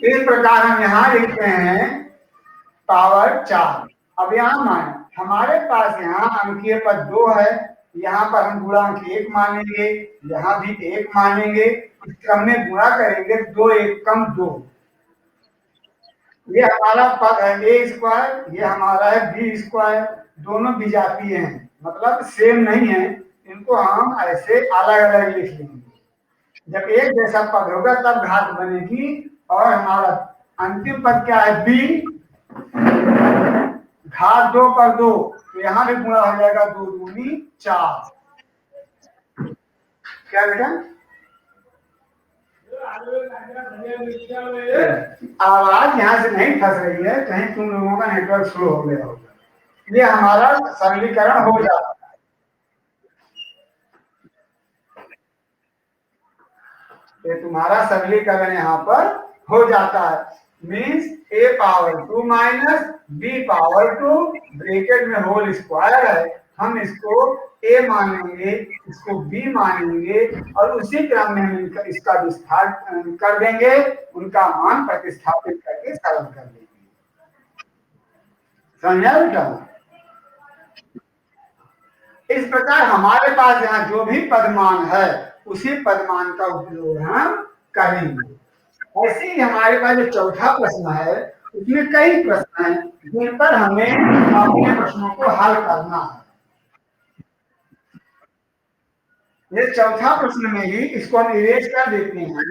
इस प्रकार हम यहाँ लिखते हैं पावर 4। अब यहाँ मान हमारे पास यहाँ अंकीय पद 2 है, यहाँ पर हम गुणांक 1 मानेंगे, यहाँ भी 1 मानेंगे, इस क्रम में गुणा करेंगे, 2 1 कम 2। ये हमारा पद है ए स्क्वायर, ये हमारा है बी स्क्वायर, दोनों विजातीय हैं, मतलब सेम नहीं है, इनको हम ऐसे अलग अलग लिख लेंगे। जब एक जैसा पद होगा तब घात बनेगी, और हमारा अंतिम पद क्या है बी, घात 2 पर 2, तो यहाँ भी गुणा हो जाएगा, 2 दूनी 4। क्या बेटा? आवाज यहाँ से नहीं फंस रही है, कहीं तुम लोगों का नेटवर्क स्लो हो गया होगा। ये हमारा सरलीकरण हो जाता है। ये तुम्हारा सरलीकरण यहाँ पर हो जाता है। Means a power 2 minus b power 2 bracket में होल स्क्वायर है, हम इसको a मानेंगे, इसको b मानेंगे, और उसी क्रम में हम इसका विस्तार कर देंगे, उनका मान प्रतिस्थापित करके सरल कर देंगे। समझा बेटा? इस प्रकार हमारे पास यहाँ जो भी पदमान है उसी पदमान का उपयोग हम करेंगे। ऐसे ही हमारे पास जो चौथा प्रश्न है उसमें कई प्रश्न हैं जिन पर हमें अपने प्रश्नों को हल करना है। ये चौथा प्रश्न में ही इसको हम इरेज कर देते हैं।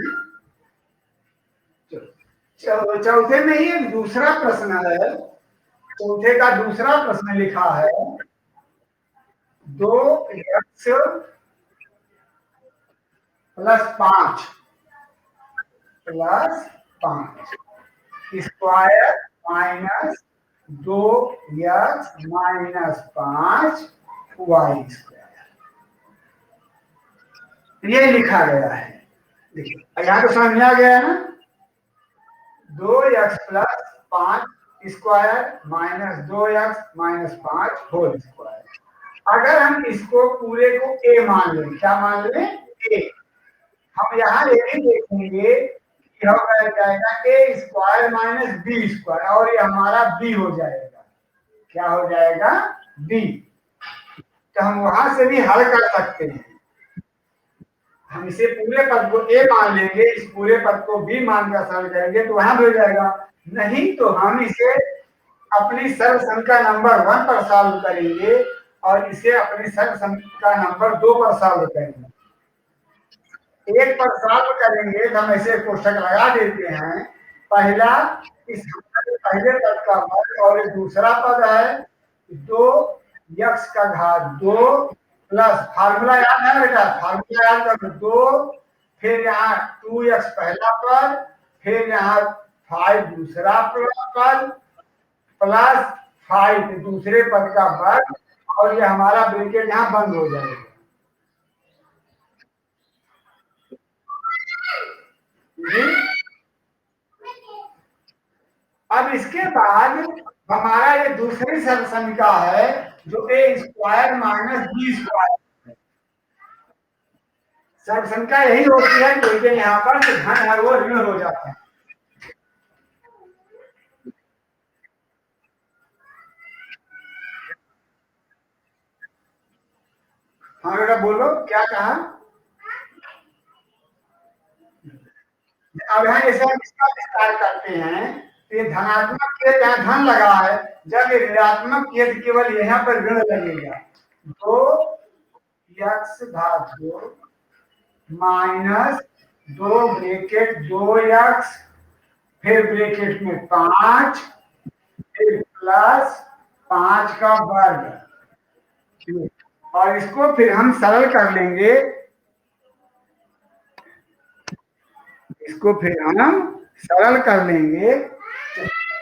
चौथे में ही एक दूसरा प्रश्न है, चौथे का दूसरा प्रश्न लिखा है 2x plus 5 square minus 2x minus 5 Y square, ये लिखा गया है। देखिए यहाँ तो समझ में आ गया है ना, 2x plus 5 square minus 2x minus 5 whole square. अगर हम इसको पूरे को a मान लें, क्या मान लें? a, हम यहाँ ये भी देखेंगे कि हो जाएगा a square minus b square, और ये हमारा b हो जाएगा। क्या हो जाएगा? b। तो हम वहां से भी हल कर सकते हैं, हम इसे पूरे पद को a मान लेंगे, इस पूरे पद को b मानकर सरल करेंगे तो वहां भी हो जाएगा। नहीं तो हम इसे अपनी सर्व संख्या नंबर 1 पर सॉल्व करेंगे और इसे अपनी सर्व संख्या नंबर 2 पर सॉल्व करेंगे। एक पर सॉल्व करेंगे तो हम ऐसे कोष्ठक लगा देते हैं, पहला इस पहले पद का पद और एक दूसरा पद है 2x का घात 2 प्लस, फार्मूला याद है बेटा? फार्मूला याद कर 2, फिर यहाँ 2x पहला पद, फिर यहाँ 5 दूसरा पद, प्लस 5 दूसरे पद का वर्ग, और ये हमारा ब्रैकेट यहाँ बंद हो जाएगा। अब इसके बाद हमारा ये दूसरी सरल समीकरण है जो a square minus B square. सरल संख्या यही होती है कि यहाँ पर जो धन है वो ऋण हो जाता है। हाँ बेटा बोलो, क्या कहा? अब यहाँ जैसे हम इसका विस्तार करते हैं तो ये धनात्मक के यहाँ धन लगा है, जब ये ऋणात्मक के तो केवल यहाँ पर ऋण लगेगा। 2x घात 2 माइनस 2 ब्रैकेट 2x, फिर ब्रैकेट में 5, फिर प्लस 5 का वर्ग, और इसको फिर हम सरल कर लेंगे, इसको फिर हम सरल कर लेंगे।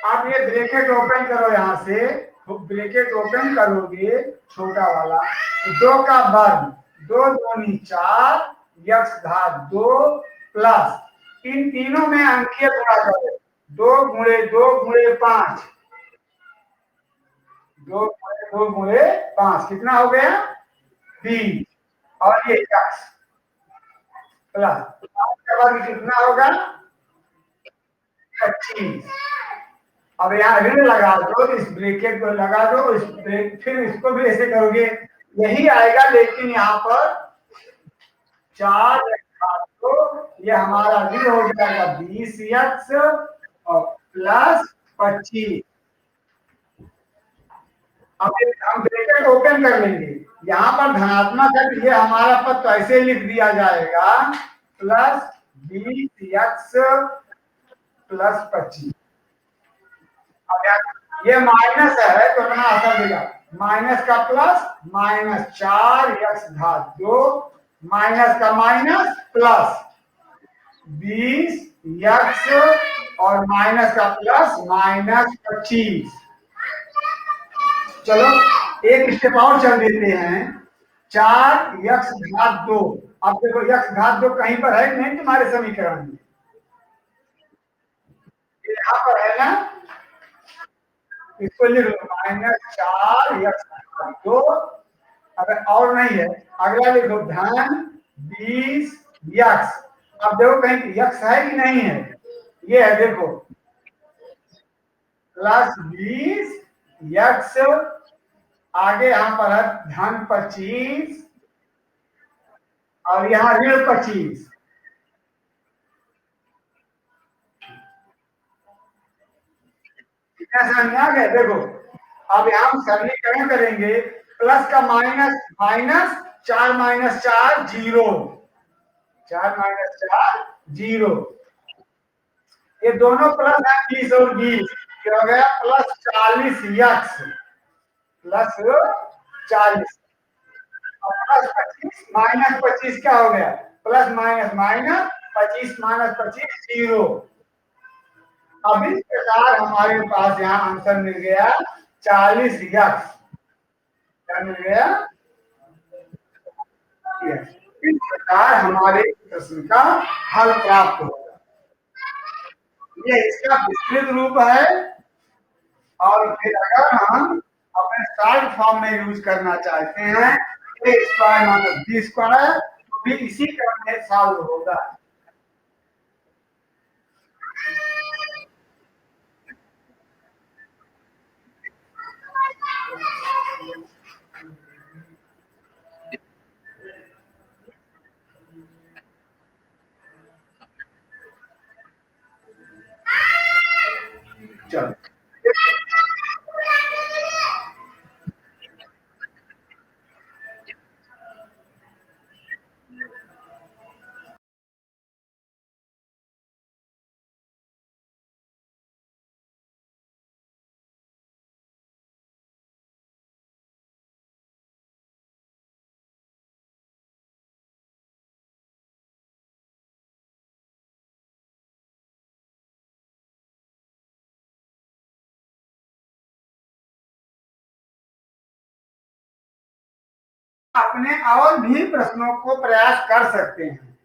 आप ये ब्रैकेट ओपन करो, यहाँ से ब्रैकेट ओपन करोगे छोटा वाला, तो 2 का वर्ग 2 दूनी 4 x घात 2 प्लस इन तीनों में अंकीय गुणा करो, 2 गुणे 2 गुणे 5, 2 गुणे 2 गुणे 5 कितना हो गया? 20, और ये x प्लस 5 का वर्ग कितना होगा? 25। अब यहाँ ऋण लगा दो, इस ब्रैकेट को लगा दो, फिर इसको भी ऐसे करोगे, यही आएगा। लेकिन यहाँ पर 4 तो ये हमारा ऋण हो जाएगा 20x और प्लस 25। अब हम ब्रैकेट ओपन कर लेंगे, यहाँ पर धनात्मक है, ये हमारा पद तो ऐसे लिख दिया जाएगा प्लस 20x प्लस 25। अब ये माइनस है तो अपना असर देगा, माइनस का प्लस माइनस 4x घात 2 माइनस का माइनस प्लस 20x और माइनस का प्लस माइनस 25। चलो एक स्टेप और चल देते हैं। 4x घात 2। अब देखो x घात 2 कहीं पर है नहीं तुम्हारे समीकरण में, यहाँ पर है ना, इसको लिख लो माइनस 4x घात 2। अगर और नहीं है अगला लिखो धन 20x। अब देखो कहीं x है कि नहीं है, ये है देखो प्लस 20x, आगे यहाँ पर है धन 25 और यहाँ ऋण 25। समझ आ गया। देखो अब यहाँ हम सरलीकरण करेंगे, प्लस का माइनस माइनस 4 माइनस 4 0, 4 माइनस 4 0, ये दोनों प्लस है 20 और 20, क्या हो गया प्लस 40x प्लस 40 और प्लस 25 माइनस 25 क्या हो गया प्लस माइनस माइनस 25 माइनस 25 0। अब इस प्रकार हमारे पास यहाँ आंसर मिल गया 40x। क्या मिल गया? इस प्रकार हमारे प्रश्न का हल प्राप्त होगा। ये इसका विस्तृत रूप है। और फिर अगर हम अपने शॉर्ट फॉर्म में यूज करना चाहते हैं a square minus b square, तो भी इसी क्रम में सॉल्व होगा। चलो अपने और भी प्रश्नों को प्रयास कर सकते हैं।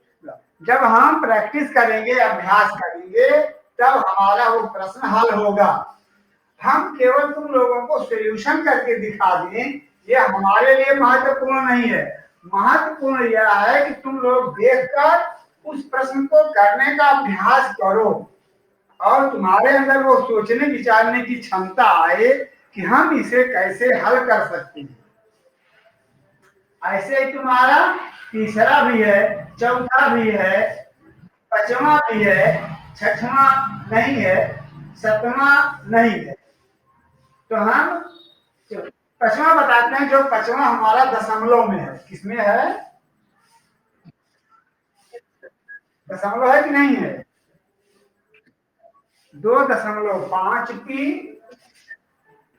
जब हम प्रैक्टिस करेंगे, अभ्यास करेंगे, तब हमारा वो प्रश्न हल होगा। हम केवल तुम लोगों को सॉल्यूशन करके दिखा दें, ये हमारे लिए महत्वपूर्ण नहीं है। महत्वपूर्ण यह है कि तुम लोग देखकर उस प्रश्न को करने का अभ्यास करो और तुम्हारे अंदर वो सोचने विचारने की क्षमता आए कि हम इसे कैसे हल कर सकते हैं। ऐसे ही तुम्हारा तीसरा भी है, चौथा भी है, पांचवा भी है, छठवा नहीं है, सातवां नहीं है। तो हम पांचवा बताते हैं, जो पांचवा हमारा दशमलव में है। किसमें है? दशमलव है कि नहीं है? 2.5p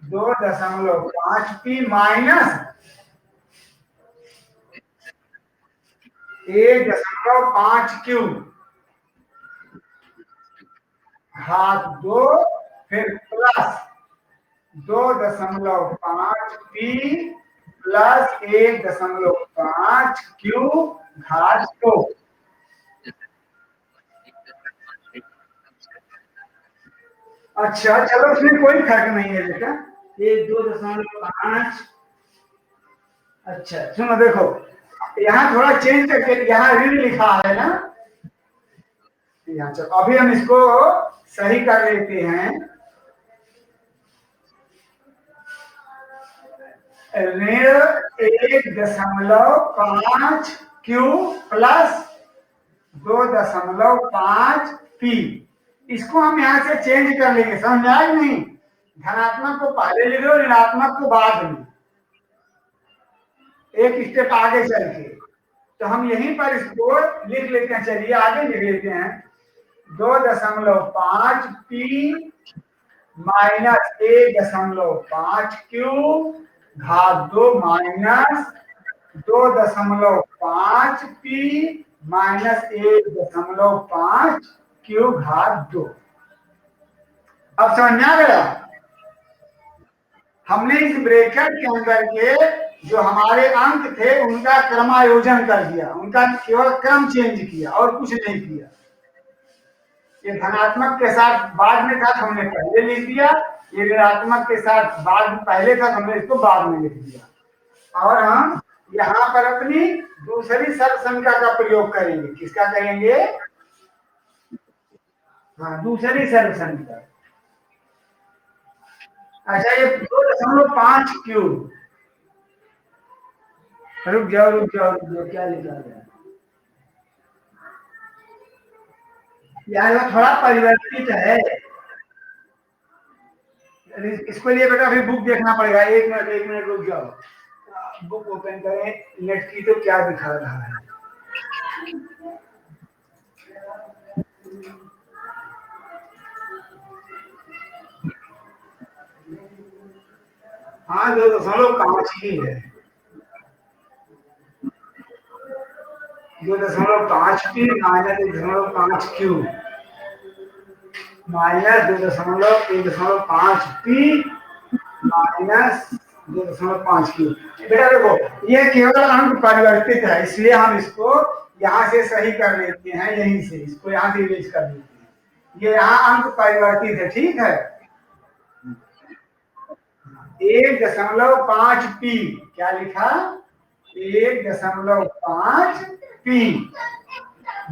2.5p माइनस 1.5q घात 2 फिर प्लस 2.5p प्लस 1.5q घात 2। अच्छा चलो, इसमें कोई फर्क नहीं है बेटा, ये 2.5। अच्छा सुनो, देखो यहाँ थोड़ा चेंज करके, यहाँ ऋण लिखा है ना, यहाँ चलो अभी हम इसको सही कर लेते हैं। ऋण 1.5 क्यू प्लस 2.5 पी। इसको हम यहाँ से चेंज कर लेंगे, समझ आए नहीं? धनात्मक को पहले लिख लो, ऋणात्मक को बाद में, एक स्टेप आगे चल के। तो हम यहीं पर इसको लिख लेते हैं, चलिए आगे लिख लेते हैं। 2.5 पी माइनस 1.5 क्यू घात 2 माइनस 2.5 पी माइनस 1.5 क्यू घात 2। अब समझ में आ गया? हमने इस ब्रैकेट के अंदर के जो हमारे अंक थे उनका क्रमायोजन कर दिया, उनका केवल क्रम चेंज किया और कुछ नहीं किया। ये धनात्मक के साथ बाद में था, हमने पहले लिख दिया। ये ऋणात्मक के साथ बाद पहले था, हमने इसको बाद में लिख दिया। और हम यहाँ पर अपनी दूसरी सर्वसंख्या का प्रयोग करेंगे। किसका करेंगे? हाँ, दूसरी सर्वसंख्या। अच्छा, ये 2.5 क्यूब, रुक जाओ क्या लिखा गया यार? थोड़ा परिवर्तित है, इसके लिए बेटा अभी बुक देखना पड़ेगा। एक मिनट रुक जाओ, बुक ओपन करें, नेट की तो क्या दिखा रहा है। हाँ, 2.5 ही है। 2.5 P minus 1.5 Q minus 2.1.5 P minus 2.5 Q. बेटा देखो, ये केवल अंक परिवर्तित है, इसलिए हम इसको यहाँ से सही कर लेते हैं, यहीं से इसको यहाँ से इरेज कर लेते हैं। ये यहाँ अंक परिवर्तित है, ठीक है। 1.5 पी क्या लिखा? 1.5 पी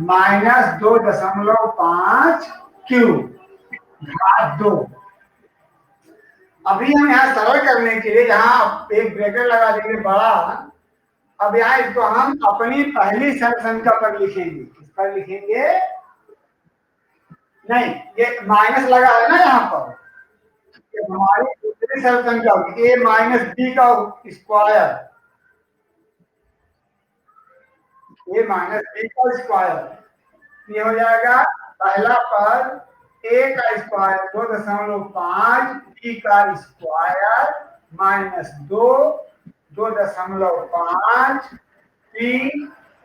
माइनस 2.5 क्यू घात 2। अभी हम यहाँ सरल करने के लिए यहाँ एक ब्रैकेट लगा देंगे बड़ा। अब यहाँ इसको हम अपनी पहली सर्वसंख्या पर लिखेंगे। किस पर लिखेंगे? नहीं, ये माइनस लगा है ना यहाँ पर, हमारी दूसरी सर्वसंख्या ए माइनस बी का स्क्वायर, ए माइनस बी का स्क्वायर। ये हो जाएगा पहला पद ए का स्क्वायर 2.5 बी का square minus 2.5 P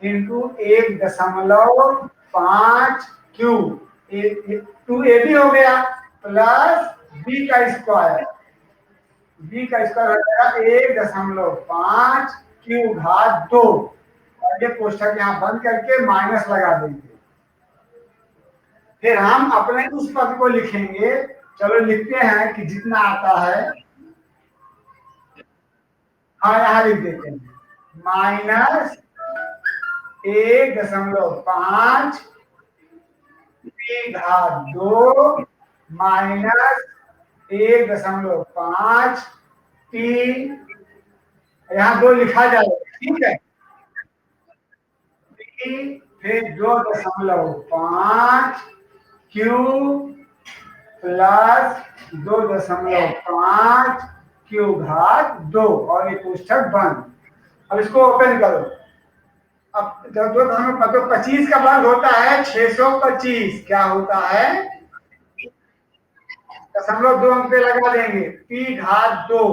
into 1.5 Q 2ab हो गया प्लस बी का स्क्वायर। बी का स्क्वायर हो जाएगा 1.5 क्यू घात 2। और ये कोष्ठक यहाँ बंद करके माइनस लगा देंगे। फिर हम अपने उस पद को लिखेंगे। चलो लिखते हैं कि जितना आता है। हाँ, यहाँ लिख देते हैं माइनस 1.5 पी घात 2 माइनस 1.5 पी, यहाँ 2 लिखा जाएगा, ठीक है। फिर 2.5 क्यू प्लस 2.5 क्यू घात 2 और ये कोष्ठक बंद। अब इसको ओपन करो। अब जब 25 का बंद होता है 625 क्या होता है? 0.2 अंक पे लगा देंगे पी घात 2।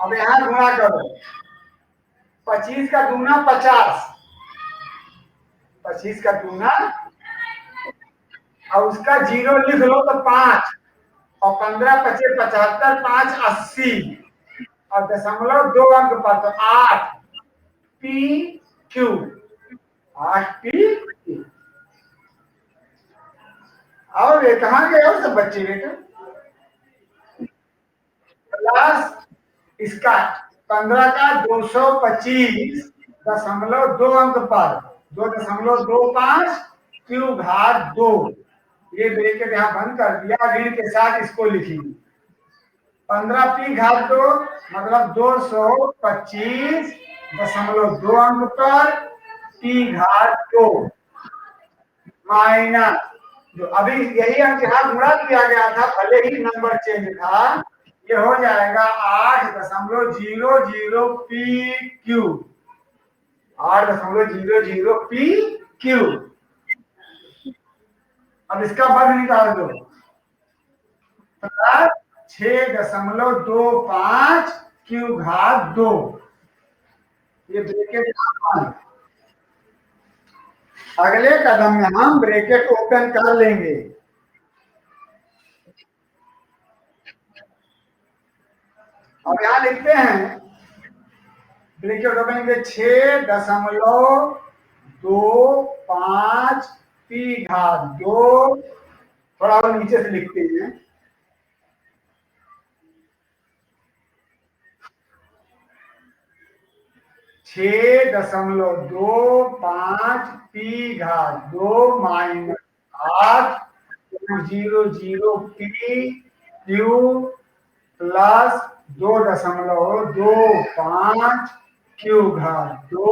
अब यहाँ गुणा करो, 25 का दूना 50, 25 का दूना और उसका 0 लिख लो तो 5 और 15 25 75 5 80 और 0.2 अंक पर तो 8 पी क्यू 8 पी क्यू। और ये कहाँ गए हो सब बच्चे बेटा? प्लस इसका 15 का 225.2 अंक पर 2.25 क्यू घात 2। ये ब्रैकेट यहाँ बंद कर दिया, ऋण के साथ इसको लिखेंगे। 15 पी घात 2 मतलब 225.2 अंक पर पी घात 2 माइनस, जो अभी यही अंक यहाँ गुणा किया गया था, भले ही नंबर चेंज था, ये हो जाएगा 8.00 पी क्यू, 8.00 पी क्यू। अब इसका वर्ग निकाल दो, 6.25 क्यू घात 2। ये ब्रैकेट बंद। अगले कदम में हम ब्रैकेट ओपन कर लेंगे। अब यहां लिखते हैं ब्रैकेट ओपन के 6.25 पी घात 2, थोड़ा और नीचे से लिखते हैं, 6.25 पी घात 2 minus 8.00 P Q plus 2.25 Q घात 2।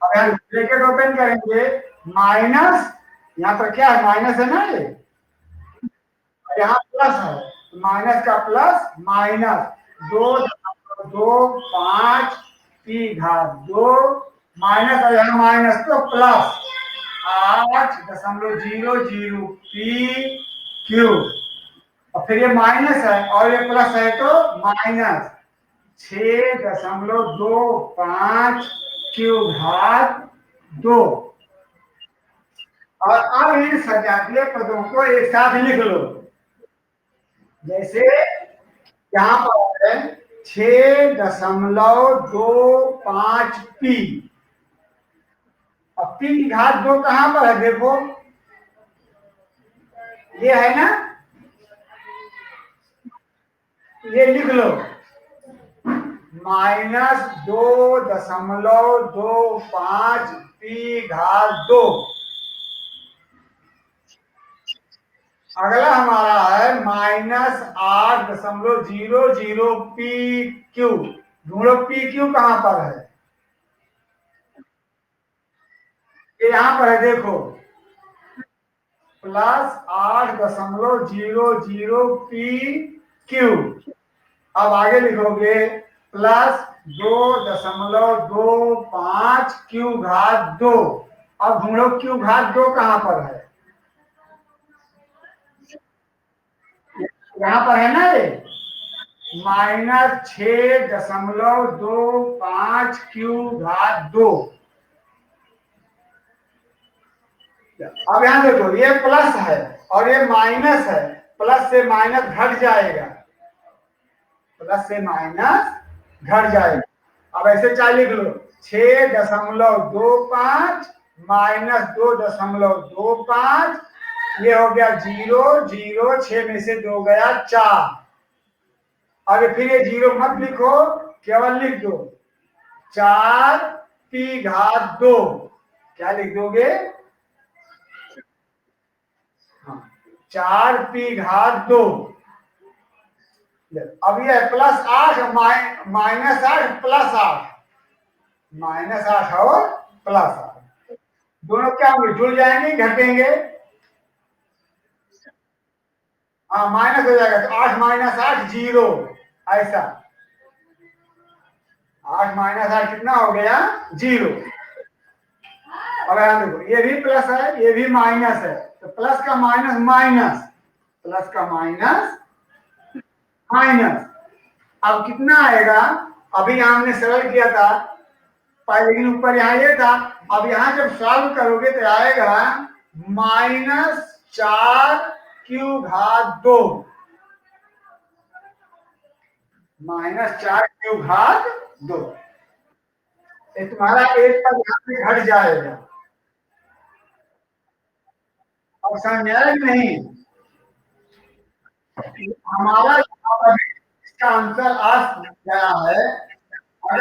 अगर ब्रैकेट ओपन करेंगे, माइनस, यहाँ पर क्या है, माइनस है ना, ये यहाँ प्लस है, माइनस का प्लस माइनस 2.25 पी घात 2 माइनस, और यहाँ माइनस तो प्लस 8.00 पी क्यू, और फिर ये माइनस है और ये प्लस है तो माइनस 6.25 क्यू घात 2। और अब इन सजातीय पदों को एक साथ लिख लो। जैसे यहाँ पर है 6.25 पी, अब पी की घात 2 कहां पर है, देखो ये है ना, ये लिख लो, -2.25 पी घात 2। अगला हमारा है -8.00 पी क्यू। ढूंढो पी क्यू कहां पर है, ये यहां पर है, देखो +8.00 पी क्यू। अब आगे लिखोगे +2.25 क्यू घात 2। अब ढूंढो क्यू घात 2 कहां पर है, यहां पर है ना, ये -6.25 क्यू घात 2। अब यहां देखो, ये प्लस है और ये माइनस है, प्लस से माइनस घट जाएगा, प्लस से माइनस घट जाएगा। अब ऐसे चाहे लिख लो, 6.25 माइनस 2.25, ये हो गया 0 0, 6 में से 2 गया 4। अब फिर ये 0 मत लिखो, केवल लिख दो 4 पी घात 2। क्या लिख दोगे, 4 पी घात 2। अब ये +8 -8 +8, -8 और +8 दोनों क्या होंगे, जुड़ जाएंगे, घटेंगे, हाँ माइनस हो जाएगा, तो 8 - 8 0, ऐसा 8 - 8 कितना हो गया, 0। अब यहां देखो, ये भी प्लस है, ये भी माइनस है, तो प्लस का माइनस माइनस, प्लस का माइनस माइनस। अब कितना आएगा, अभी हमने सरल किया था पहले, लेकिन ऊपर यहाँ ये था, अब यहाँ जब सॉल्व करोगे तो आएगा -4 क्यू घात 2, -4 क्यू घात 2। तुम्हारा एक पद यहाँ से घट जाएगा। अब समझ में आया कि नहीं, हमारा इसका आंसर आ गया है। अगर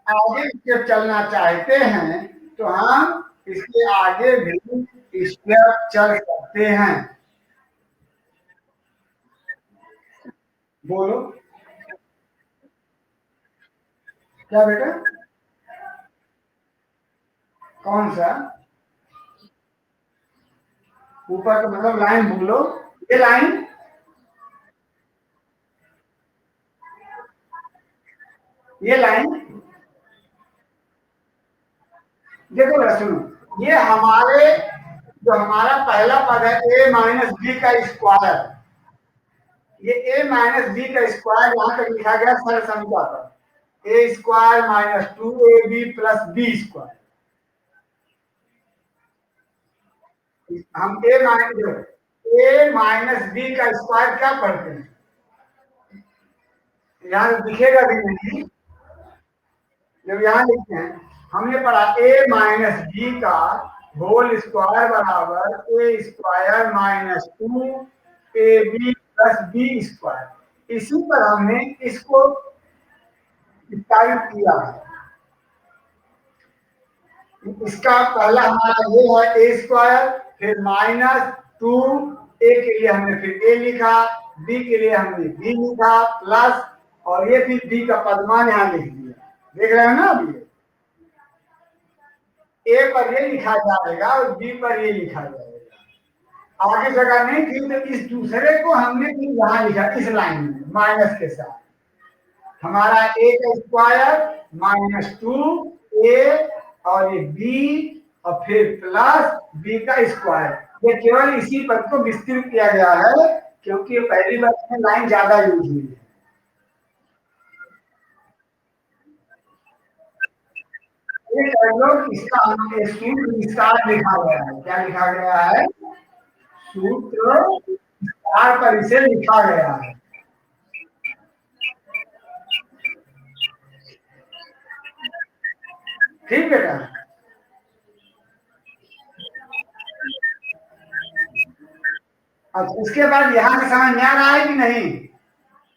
आगे जब चलना चाहते हैं तो हम इसके आगे भी स्टेप चल सकते हैं। बोलो क्या बेटा? कौन सा? ऊपर का मतलब लाइन बोलो। ये लाइन, ये लाइन देखो ना, सुनो, ये हमारे जो हमारा पहला पद है ए माइनस बी का स्क्वायर, ये ए माइनस बी का स्क्वायर यहाँ तक लिखा गया सरल समीकरण पर, A square minus two A B plus B square. हम ए माइनस बी का स्क्वायर क्या पढ़ते हैं? यहाँ दिखेगा भी नहीं, जब यहाँ लिखते हैं हमने पढ़ा ए माइनस बी का होल स्क्वायर बराबर A square minus two A B plus B square. इसी पर हमने इसको टाइप किया है। इसका पहला हमारा ये है ए स्क्वायर, फिर माइनस टू, ए के लिए हमने फिर ए लिखा, बी के लिए हमने बी लिखा प्लस, और ये भी बी का पदमान यहाँ लिख दिया। देख रहे हो ना? अभी ए पर ये लिखा जाएगा और बी पर ये लिखा जाएगा। आगे जगह नहीं थी तो इस दूसरे को हमने फिर यहाँ लिखा, इस लाइन में माइनस के साथ। हमारा ए का स्क्वायर माइनस टू ए और ये बी और फिर प्लस बी का स्क्वायर। ये केवल इसी पद को विस्तृत किया गया है क्योंकि ये पहली बार में लाइन ज्यादा यूज हुई है। इसका सूत्र विस्तार लिखा गया है। क्या लिखा गया है? सूत्र विस्तार पर इसे लिखा गया है। ठीक बेटा? अच्छा, उसके बाद यहाँ से समझ में आ रहा है कि नहीं?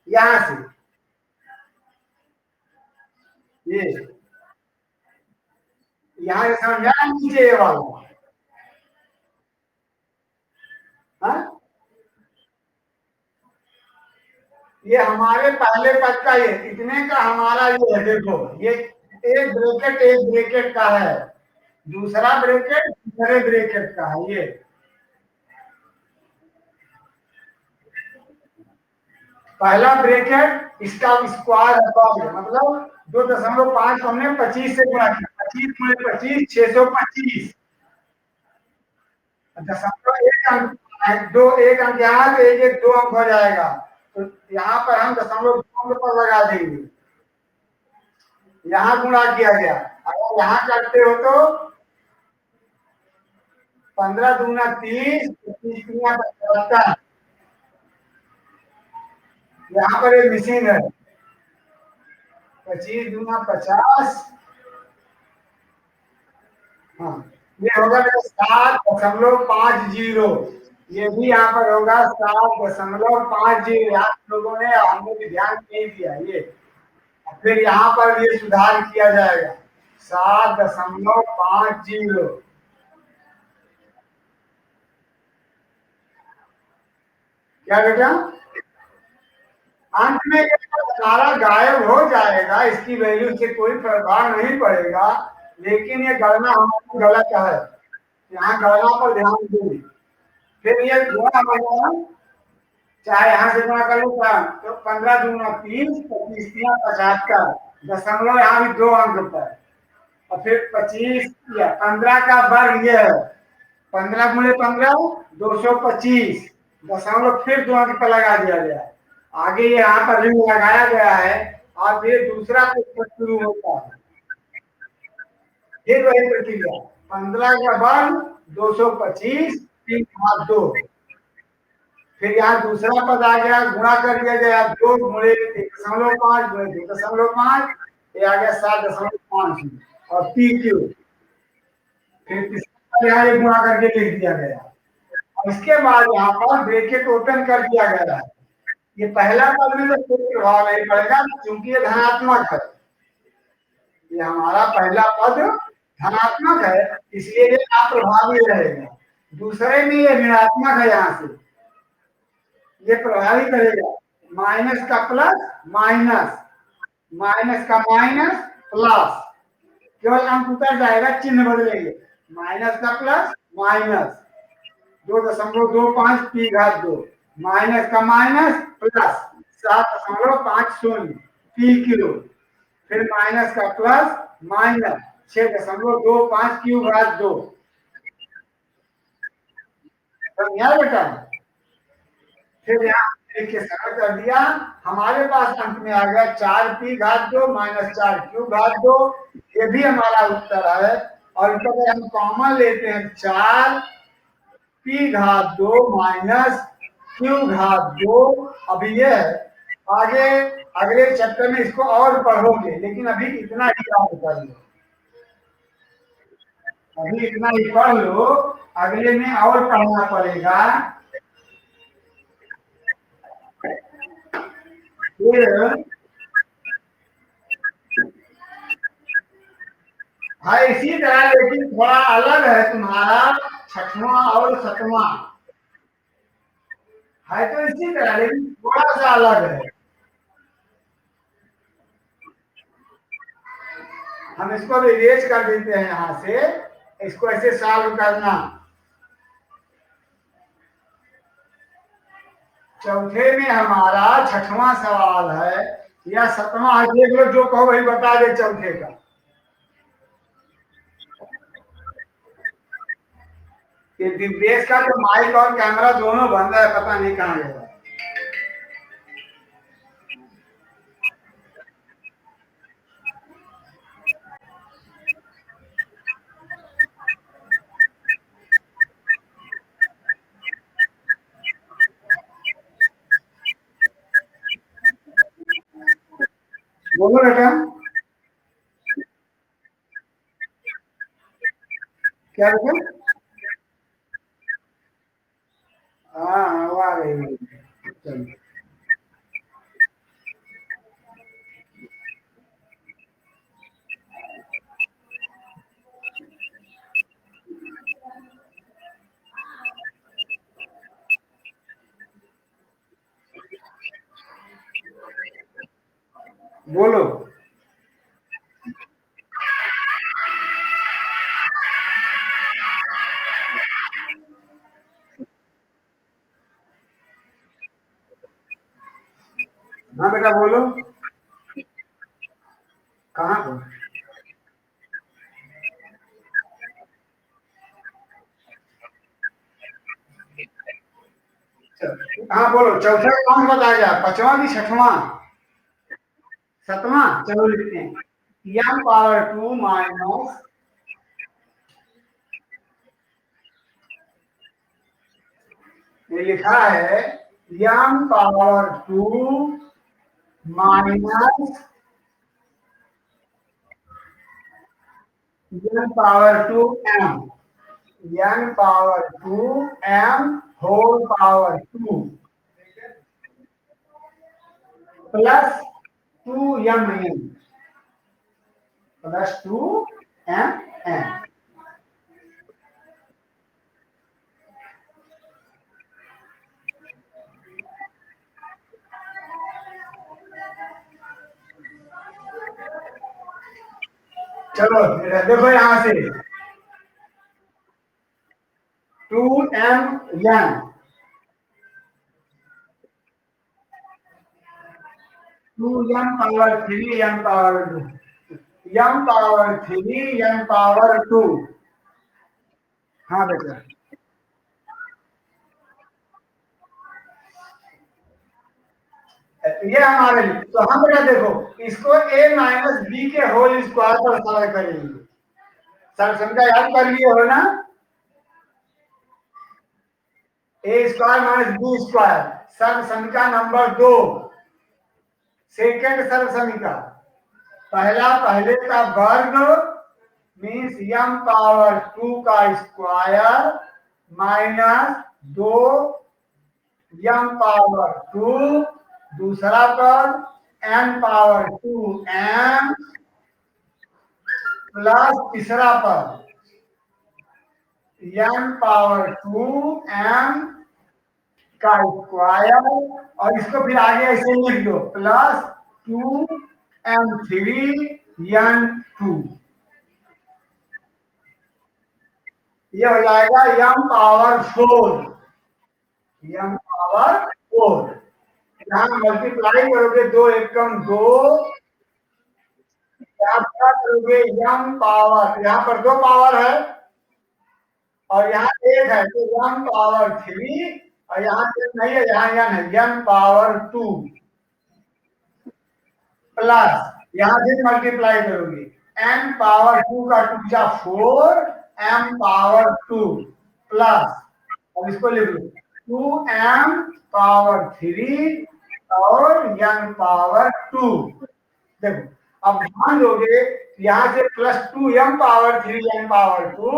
यहाँ से ये यहाँ से समझ में आ रहा है, नीचे ये वाला। हाँ? ये हमारे पहले पद का, ये इतने का हमारा ये है। देखो ये एक ब्रेकेट का है, दूसरा ब्रेकेट दूसरे ब्रेकेट का है। ये पहला ब्रेकेट इसका स्क्वायर है, मतलब 2.5 हमने 25 से गुणा किया, 25 गुणे 25 625। दशमलव एक अंक, दो एक अंक यहाँ तो एक दो अंक हो जाएगा, तो यहाँ पर हम दशमलव दो अंक पर लगा देंगे। यहाँ गुणा किया गया, अगर यहाँ करते हो तो 15 दूना 30, 30 दूना 75। यहाँ पर एक मिसिंग है, 25 दूना 50। हाँ, ये होगा 7.50। ये भी यहाँ पर होगा 7.50। आप लोगों ने, हमने भी ध्यान नहीं दिया ये। फिर यहाँ पर ये सुधार किया जाएगा 7.50। क्या बेटा? अंत में सारा गायब हो जाएगा, इसकी वैल्यू से कोई प्रभाव नहीं पड़ेगा, लेकिन ये गणना हमारी गलत है। यहाँ गणना पर ध्यान दें। फिर ये गुणा होगा, चाहे यहाँ से गुणा कर लो तो 15 दूना 30, 25 तिया 75, दशमलव यहाँ भी 2 अंक पर, और फिर 25 या 15 का वर्ग ये है, 15 गुणे 15 225, दशमलव फिर 2 अंक पर लगा दिया गया। आगे यहाँ पर ऋण लगाया गया है, और ये दूसरा प्रश्न शुरू होता है। फिर वही प्रक्रिया, 15 का वर्ग 225 3 भाग 2। फिर यहाँ दूसरा पद आ गया, गुणा कर दिया गया, 2 गुणे 1.5 गुणे 2.5, ये आ गया 7.5 और पी क्यू। फिर तीसरा यहाँ ये गुणा करके लिख दिया गया, और इसके बाद यहाँ पर ब्रैकेट ओपन कर दिया गया है। ये पहला पद में तो कोई प्रभाव नहीं पड़ेगा क्योंकि ये धनात्मक है। ये हमारा पहला पद धनात्मक है, इसलिए ये अप्रभावी रहेगा। दूसरे में ये ऋणात्मक है, यहां से ये प्रभावी करेगा। माइनस का प्लस माइनस, माइनस का माइनस प्लस, केवल अंक उतर जाएगा, चिन्ह बदलेंगे। माइनस का प्लस माइनस 2.25 पी घात 2, माइनस का माइनस प्लस 7.50 पी किलो, फिर माइनस का प्लस माइनस 6.25 क्यू घात 2। समझा बेटा? फिर यहाँ लिख के सरल कर दिया, हमारे पास अंत में आ गया 4 पी घात 2 माइनस 4 क्यू घात 2। ये भी हमारा उत्तर है। और अगर हम कॉमन लेते हैं 4 पी घात 2 माइनस क्यू घात 2। अभी ये है, आगे अगले चैप्टर में इसको और पढ़ोगे, लेकिन अभी इतना ही याद कर लो, अभी इतना ही पढ़ लो, अगले में और पढ़ना पड़ेगा। फिर हाँ इसी तरह, लेकिन थोड़ा अलग है तुम्हारा 6वां और 7वां है, तो इसी तरह लेकिन थोड़ा सा अलग है। हम इसको भी इरेज कर देते हैं यहां से, इसको ऐसे सॉल्व करना। चौथे में हमारा 6वां सवाल है या 7वां है, देख लो, जो कहो वही बता दे चौथे का। ये दिव्येश का तो माइक और कैमरा दोनों बंद है, पता नहीं कहाँ गया। बोलो बेटा, क्या बेटा? हाँ वो आ रही है, चलो। बोलो। हाँ बेटा बोलो, कहाँ पर? हाँ बोलो, चौथा कौन बताया जाए, 5वां कि 6वां? 7वां, चलो लिखते हैं। यम पावर 2 माइनस, ये लिखा है m power 2 minus m power 2 m, m power 2 m whole power 2 plus 2 m n, plus 2 m n. चलो देखो यहां से 2m n, 2m power 3 m power 2, m power 3 m power 2। हाँ बेटा, ये हमारे लिए तो हम बेटा देखो, इसको a माइनस बी के होल स्क्वायर पर सरल करेंगे। सरल संख्या याद कर लिए हो ना, ए स्क्वायर माइनस बी स्क्वायर, सर्व संख्या नंबर 2, सेकेंड सर्व संख्या। पहला पहले का वर्ग मीन्स m पावर 2 का स्क्वायर माइनस 2 m पावर 2, दूसरा पद n पावर 2 m प्लस तीसरा पद n पावर 2 m का स्क्वायर, और इसको फिर आगे ऐसे लिख दो प्लस 2m3n2, ये हो जाएगा m पावर 4, m पावर 4। यहाँ मल्टीप्लाई करोगे 2 एकम 2, यहाँ क्या करोगे m पावर, यहाँ पर 2 पावर है और यहाँ 1 है तो m पावर 3, और यहाँ से नहीं है, यहाँ n है, m पावर 2 प्लस यहाँ से मल्टीप्लाई करोगे n पावर 2 का 2 जा 4 m पावर 2 प्लस, अब इसको लिख लो 2m पावर 3 और n पावर 2। देखो अब ध्यान दोगे यहाँ से plus 2m power 3 n power 2,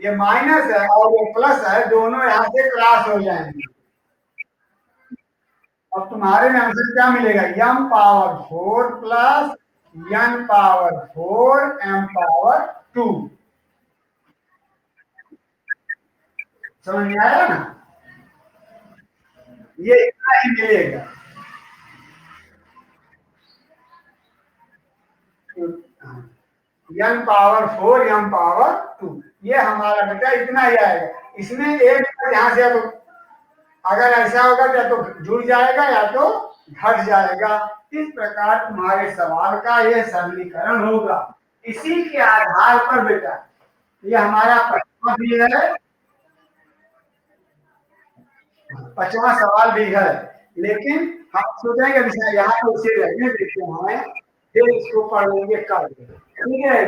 ये माइनस है और ये प्लस है, दोनों यहाँ से क्रॉस हो जाएंगे। अब तुम्हारे में आंसर क्या मिलेगा, m power 4 plus n power 4 m power 2। समझ में आया ना, ये इतना ही मिलेगा। n पावर 4 m पावर 2, ये हमारा बेटा इतना ही आएगा। इसमें एक यहाँ से तो अगर ऐसा होगा या तो जुड़ जाएगा या तो घट जाएगा। इस प्रकार तुम्हारे सवाल का यह सरलीकरण होगा। इसी के आधार पर बेटा ये हमारा 5वां भी है, 5वां सवाल भी है, लेकिन हम सोचेंगे यहाँ तो उसे रहने देते हैं, फिर इसको पढ़ लेंगे कल, ठीक है।